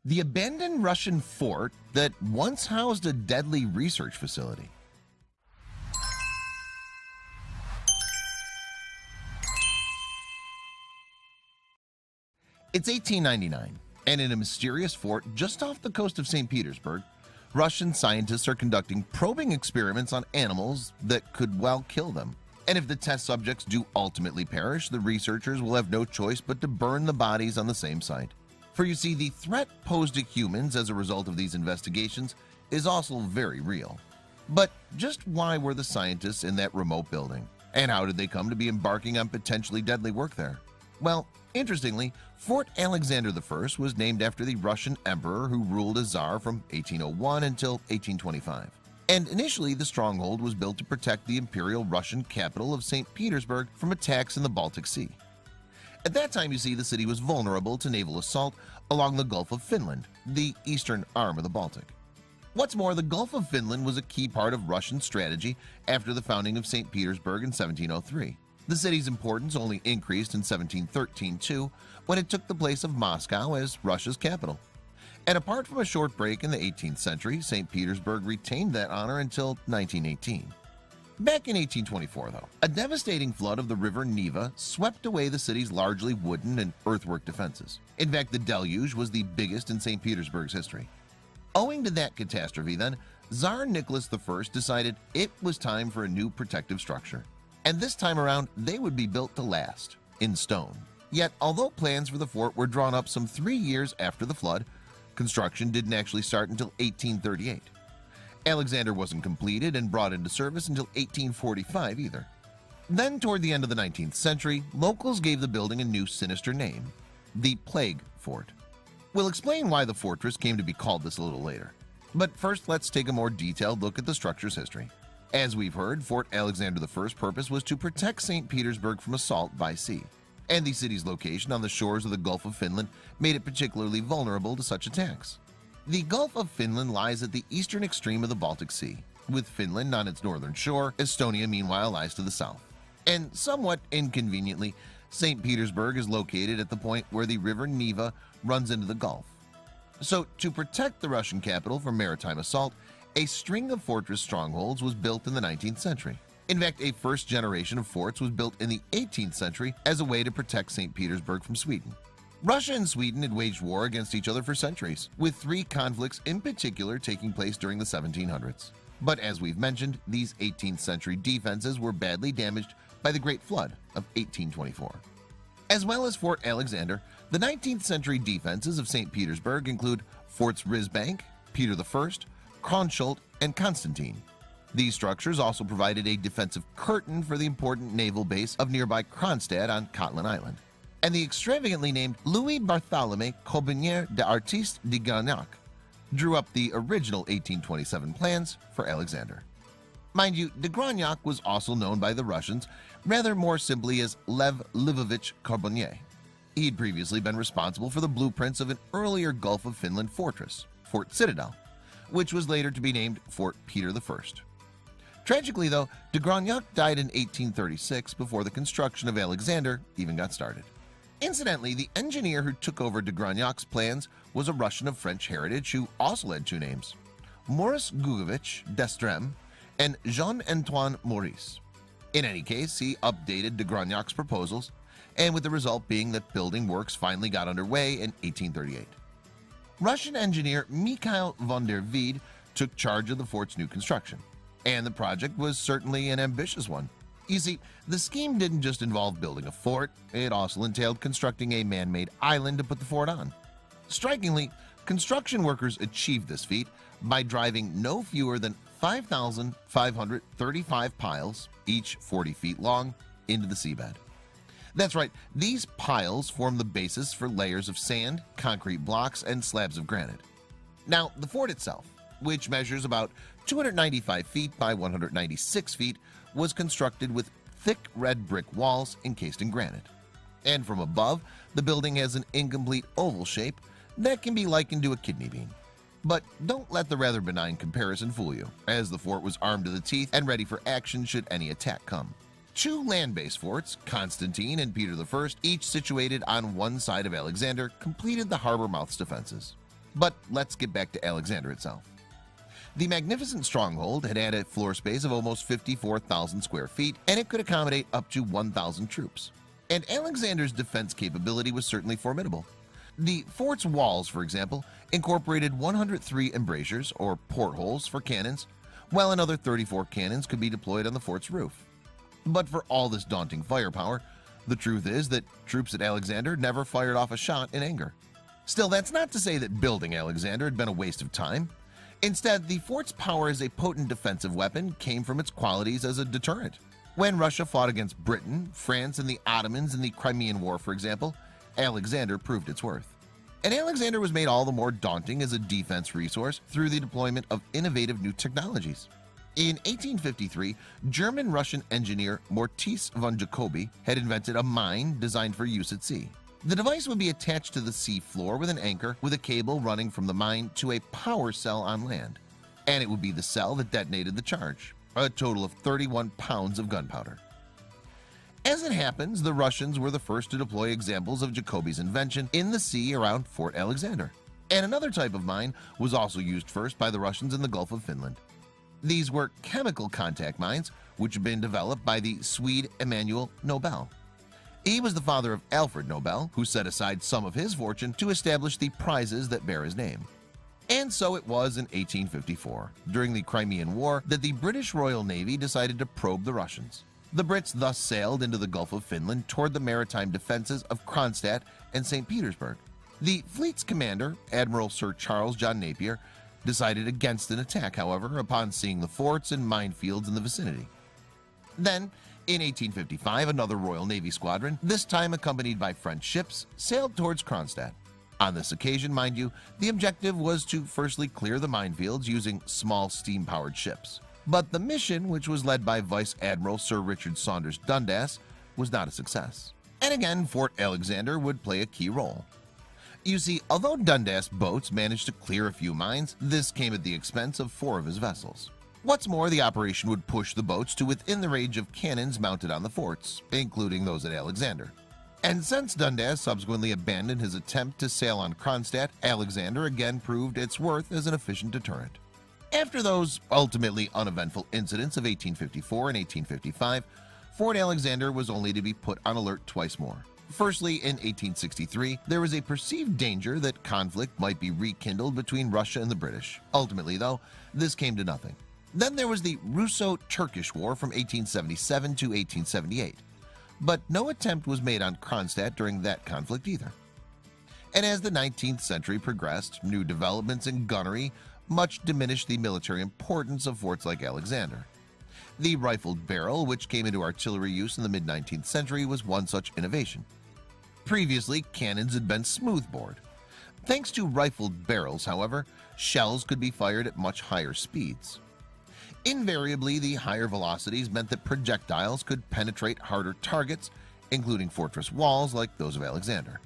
The abandoned Russian fort that once housed a deadly research facility. It's 1899, and in a mysterious fort just off the coast of St. Petersburg, Russian scientists are conducting probing experiments on animals that could well kill them. And if the test subjects do ultimately perish, the researchers will have no choice but to burn the bodies on the same site. For you see, the threat posed to humans as a result of these investigations is also very real. But just why were the scientists in that remote building? And how did they come to be embarking on potentially deadly work there? Well, interestingly, Fort Alexander I was named after the Russian emperor who ruled as Tsar from 1801 until 1825. And initially, the stronghold was built to protect the imperial Russian capital of St. Petersburg from attacks in the Baltic Sea. At that time, you see, the city was vulnerable to naval assault along the Gulf of Finland, the eastern arm of the Baltic. What's more, the Gulf of Finland was a key part of Russian strategy after the founding of St. Petersburg in 1703. The city's importance only increased in 1713 too, when it took the place of Moscow as Russia's capital. And apart from a short break in the 18th century, St. Petersburg retained that honor until 1918. Back in 1824, though, a devastating flood of the river Neva swept away the city's largely wooden and earthwork defenses. In fact, the deluge was the biggest in St. Petersburg's history. Owing to that catastrophe, then, Tsar Nicholas I decided it was time for a new protective structure. And this time around, they would be built to last, in stone. Yet, although plans for the fort were drawn up some 3 years after the flood, construction didn't actually start until 1838. Alexander wasn't completed and brought into service until 1845 either. Then, toward the end of the 19th century, locals gave the building a new sinister name, the Plague Fort. We'll explain why the fortress came to be called this a little later. But first, let's take a more detailed look at the structure's history. As we've heard, Fort Alexander I's purpose was to protect St. Petersburg from assault by sea. And the city's location on the shores of the Gulf of Finland made it particularly vulnerable to such attacks. The Gulf of Finland lies at the eastern extreme of the Baltic Sea, with Finland on its northern shore. Estonia, meanwhile, lies to the south. And somewhat inconveniently, St. Petersburg is located at the point where the river Neva runs into the Gulf. So, to protect the Russian capital from maritime assault, a string of fortress strongholds was built in the 19th century. In fact, a first generation of forts was built in the 18th century as a way to protect St. Petersburg from Sweden. Russia and Sweden had waged war against each other for centuries, with 3 conflicts in particular taking place during the 1700s. But as we've mentioned, these 18th century defenses were badly damaged by the Great Flood of 1824. As well as Fort Alexander, the 19th century defenses of St. Petersburg include Forts Risbank, Peter I, Kronschult, and Constantine. These structures also provided a defensive curtain for the important naval base of nearby Kronstadt on Kotlin Island. And the extravagantly named Louis Barthélemy Carbonnier d'Artiste de Grignac drew up the original 1827 plans for Alexander. Mind you, de Grignac was also known by the Russians rather more simply as Lev Lvovich Carbonnier. He'd previously been responsible for the blueprints of an earlier Gulf of Finland fortress, Fort Citadel, which was later to be named Fort Peter I. Tragically, though, de Grignac died in 1836 before the construction of Alexander even got started. Incidentally, the engineer who took over de Grignac's plans was a Russian of French heritage who also had 2 names, Maurice Gugovich d'Estrem and Jean-Antoine Maurice. In any case, he updated de Grignac's proposals, and with the result being that building works finally got underway in 1838. Russian engineer Mikhail von der Wied took charge of the fort's new construction, and the project was certainly an ambitious one. You see, the scheme didn't just involve building a fort, it also entailed constructing a man-made island to put the fort on. Strikingly, construction workers achieved this feat by driving no fewer than 5,535 piles, each 40 feet long, into the seabed. That's right, these piles form the basis for layers of sand, concrete blocks, and slabs of granite. Now, the fort itself, which measures about 295 feet by 196 feet, was constructed with thick red brick walls encased in granite. And from above, the building has an incomplete oval shape that can be likened to a kidney bean. But don't let the rather benign comparison fool you, as the fort was armed to the teeth and ready for action should any attack come. 2 land-based forts, Constantine and Peter I, each situated on one side of Alexander, completed the harbor mouth's defenses. But let's get back to Alexander itself. The magnificent stronghold had a floor space of almost 54,000 square feet, and it could accommodate up to 1,000 troops. And Alexander's defense capability was certainly formidable. The fort's walls, for example, incorporated 103 embrasures or portholes for cannons, while another 34 cannons could be deployed on the fort's roof. But for all this daunting firepower, the truth is that troops at Alexander never fired off a shot in anger. Still, that's not to say that building Alexander had been a waste of time. Instead, the fort's power as a potent defensive weapon came from its qualities as a deterrent. When Russia fought against Britain, France, and the Ottomans in the Crimean War, for example, Alexander proved its worth. And Alexander was made all the more daunting as a defense resource through the deployment of innovative new technologies. In 1853, German-Russian engineer Mortiz von Jacobi had invented a mine designed for use at sea. The device would be attached to the sea floor with an anchor with a cable running from the mine to a power cell on land. And it would be the cell that detonated the charge, a total of 31 pounds of gunpowder. As it happens, the Russians were the first to deploy examples of Jacobi's invention in the sea around Fort Alexander. And another type of mine was also used first by the Russians in the Gulf of Finland. These were chemical contact mines, which had been developed by the Swede Emanuel Nobel. He was the father of Alfred Nobel, who set aside some of his fortune to establish the prizes that bear his name. And so it was in 1854, during the Crimean War, that the British Royal Navy decided to probe the Russians. The Brits thus sailed into the Gulf of Finland toward the maritime defenses of Kronstadt and St. Petersburg. The fleet's commander, Admiral Sir Charles John Napier, decided against an attack, however, upon seeing the forts and minefields in the vicinity. Then, in 1855, another Royal Navy squadron, this time accompanied by French ships, sailed towards Kronstadt. On this occasion, mind you, the objective was to firstly clear the minefields using small steam-powered ships. But the mission, which was led by Vice Admiral Sir Richard Saunders Dundas, was not a success. And again, Fort Alexander would play a key role. You see, although Dundas' boats managed to clear a few mines, this came at the expense of 4 of his vessels. What's more, the operation would push the boats to within the range of cannons mounted on the forts, including those at Alexander. And since Dundas subsequently abandoned his attempt to sail on Kronstadt, Alexander again proved its worth as an efficient deterrent. After those ultimately uneventful incidents of 1854 and 1855, Fort Alexander was only to be put on alert twice more. Firstly, in 1863, there was a perceived danger that conflict might be rekindled between Russia and the British. Ultimately, though, this came to nothing. Then there was the Russo-Turkish War from 1877 to 1878, but no attempt was made on Kronstadt during that conflict either. And as the 19th century progressed, new developments in gunnery much diminished the military importance of forts like Alexander. The rifled barrel, which came into artillery use in the mid-19th century, was one such innovation. Previously, cannons had been smoothbore. Thanks to rifled barrels, however, shells could be fired at much higher speeds. Invariably, the higher velocities meant that projectiles could penetrate harder targets, including fortress walls like those of Alexander.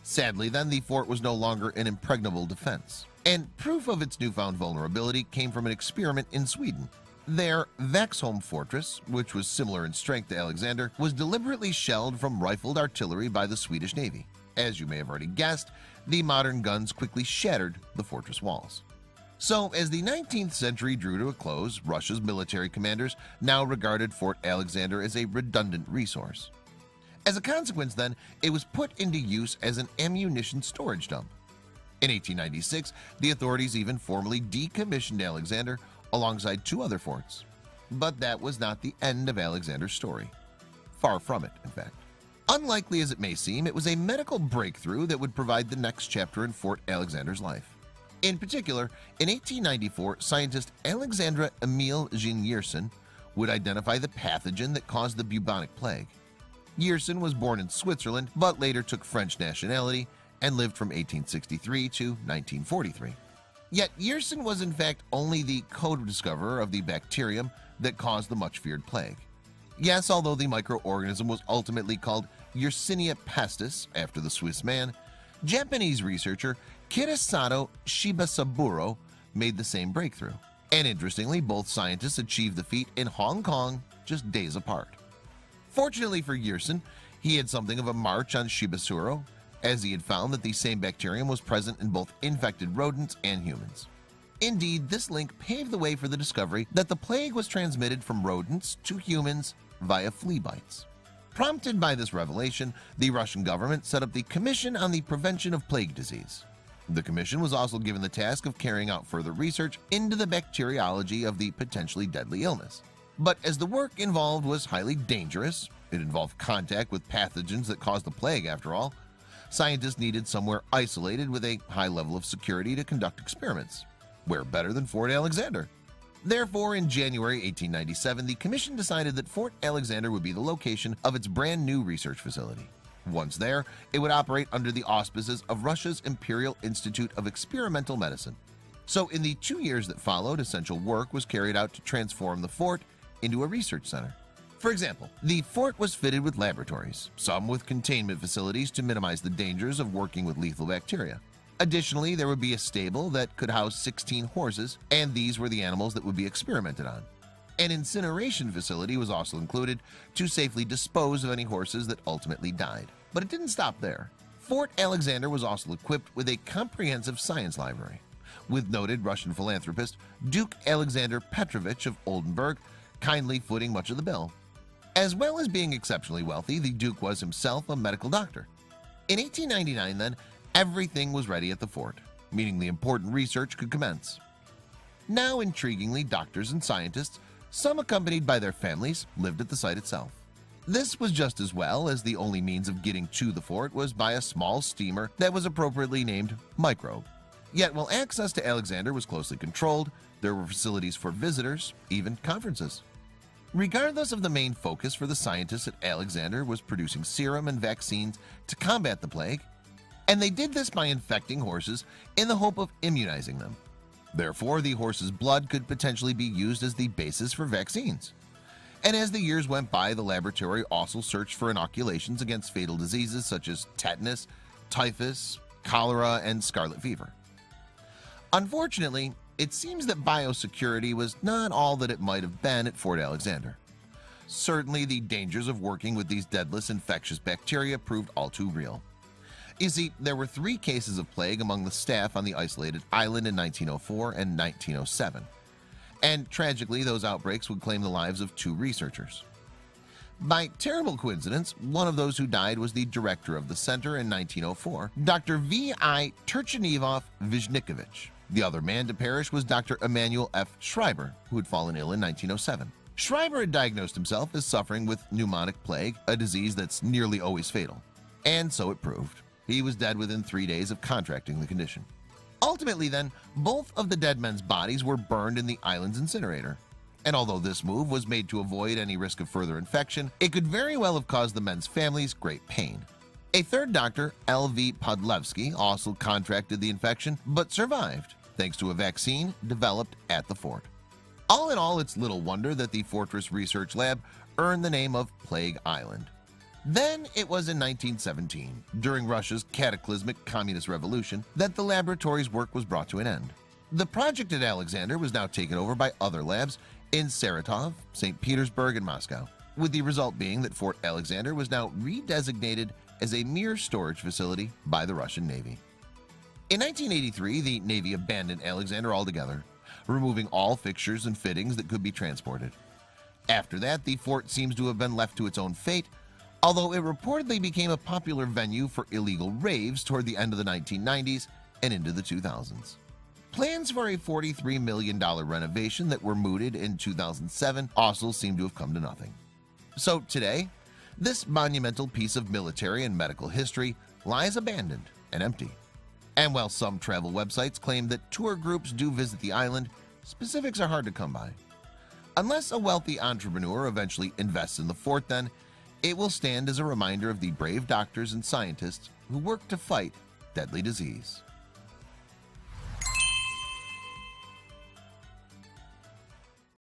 Sadly, then, the fort was no longer an impregnable defense, and proof of its newfound vulnerability came from an experiment in Sweden. Their Vaxholm fortress, which was similar in strength to Alexander, was deliberately shelled from rifled artillery by the Swedish Navy. As you may have already guessed, the modern guns quickly shattered the fortress walls. So, as the 19th century drew to a close, Russia's military commanders now regarded Fort Alexander as a redundant resource. As a consequence, then, it was put into use as an ammunition storage dump. In 1896, the authorities even formally decommissioned Alexander alongside 2 other forts. But that was not the end of Alexander's story. Far from it, in fact. Unlikely as it may seem, it was a medical breakthrough that would provide the next chapter in Fort Alexander's life. In particular, in 1894, scientist Alexandra Emil Jean Yersin would identify the pathogen that caused the bubonic plague. Yersin was born in Switzerland, but later took French nationality and lived from 1863 to 1943. Yet Yersin was in fact only the co-discoverer of the bacterium that caused the much-feared plague. Yes, although the microorganism was ultimately called Yersinia pestis after the Swiss man, Japanese researcher Kitasato Shibasaburo made the same breakthrough. And interestingly, both scientists achieved the feat in Hong Kong just days apart. Fortunately for Yersin, he had something of a march on Shibasuro, as he had found that the same bacterium was present in both infected rodents and humans. Indeed, this link paved the way for the discovery that the plague was transmitted from rodents to humans via flea bites. Prompted by this revelation, the Russian government set up the Commission on the Prevention of Plague Disease. The commission was also given the task of carrying out further research into the bacteriology of the potentially deadly illness. But as the work involved was highly dangerous, it involved contact with pathogens that caused the plague after all, scientists needed somewhere isolated with a high level of security to conduct experiments. Where better than Fort Alexander? Therefore, in January 1897, the commission decided that Fort Alexander would be the location of its brand new research facility. Once there, it would operate under the auspices of Russia's Imperial Institute of Experimental Medicine. So in the 2 years that followed, essential work was carried out to transform the fort into a research center. For example, the fort was fitted with laboratories, some with containment facilities to minimize the dangers of working with lethal bacteria. Additionally, there would be a stable that could house 16 horses, and these were the animals that would be experimented on. An incineration facility was also included to safely dispose of any horses that ultimately died. But it didn't stop there. Fort Alexander was also equipped with a comprehensive science library, with noted Russian philanthropist Duke Alexander Petrovich of Oldenburg kindly footing much of the bill. As well as being exceptionally wealthy, the Duke was himself a medical doctor. In 1899, then, everything was ready at the fort, meaning the important research could commence. Now, intriguingly, doctors and scientists, some accompanied by their families, lived at the site itself. This was just as well, as the only means of getting to the fort was by a small steamer that was appropriately named Microbe. Yet while access to Alexander was closely controlled, there were facilities for visitors, even conferences. Regardless of the main focus for the scientists at Alexander was producing serum and vaccines to combat the plague, and they did this by infecting horses in the hope of immunizing them. Therefore, the horse's blood could potentially be used as the basis for vaccines. And as the years went by, the laboratory also searched for inoculations against fatal diseases such as tetanus, typhus, cholera, and scarlet fever. Unfortunately, it seems that biosecurity was not all that it might have been at Fort Alexander. Certainly, the dangers of working with these deadless infectious bacteria proved all too real. You see, there were 3 cases of plague among the staff on the isolated island in 1904 and 1907. And tragically, those outbreaks would claim the lives of 2 researchers. By terrible coincidence, one of those who died was the director of the center in 1904, Dr. V.I. Turchenevov-Vizhnikovich. The other man to perish was Dr. Emanuel F. Schreiber, who had fallen ill in 1907. Schreiber had diagnosed himself as suffering with pneumonic plague, a disease that's nearly always fatal. And so it proved. He was dead within 3 days of contracting the condition. Ultimately then, both of the dead men's bodies were burned in the island's incinerator. And although this move was made to avoid any risk of further infection, it could very well have caused the men's families great pain. A third doctor, L.V. Podlevsky, also contracted the infection, but survived, thanks to a vaccine developed at the fort. All in all, it's little wonder that the Fortress Research Lab earned the name of Plague Island. Then it was in 1917, during Russia's cataclysmic communist revolution, that the laboratory's work was brought to an end. The project at Alexander was now taken over by other labs in Saratov, St. Petersburg, and Moscow, with the result being that Fort Alexander was now redesignated as a mere storage facility by the Russian Navy. In 1983, the Navy abandoned Alexander altogether, removing all fixtures and fittings that could be transported. After that, the fort seems to have been left to its own fate, although it reportedly became a popular venue for illegal raves toward the end of the 1990s and into the 2000s. Plans for a $43 million renovation that were mooted in 2007 also seem to have come to nothing. So today, this monumental piece of military and medical history lies abandoned and empty. And while some travel websites claim that tour groups do visit the island, specifics are hard to come by. Unless a wealthy entrepreneur eventually invests in the fort, then it will stand as a reminder of the brave doctors and scientists who work to fight deadly disease.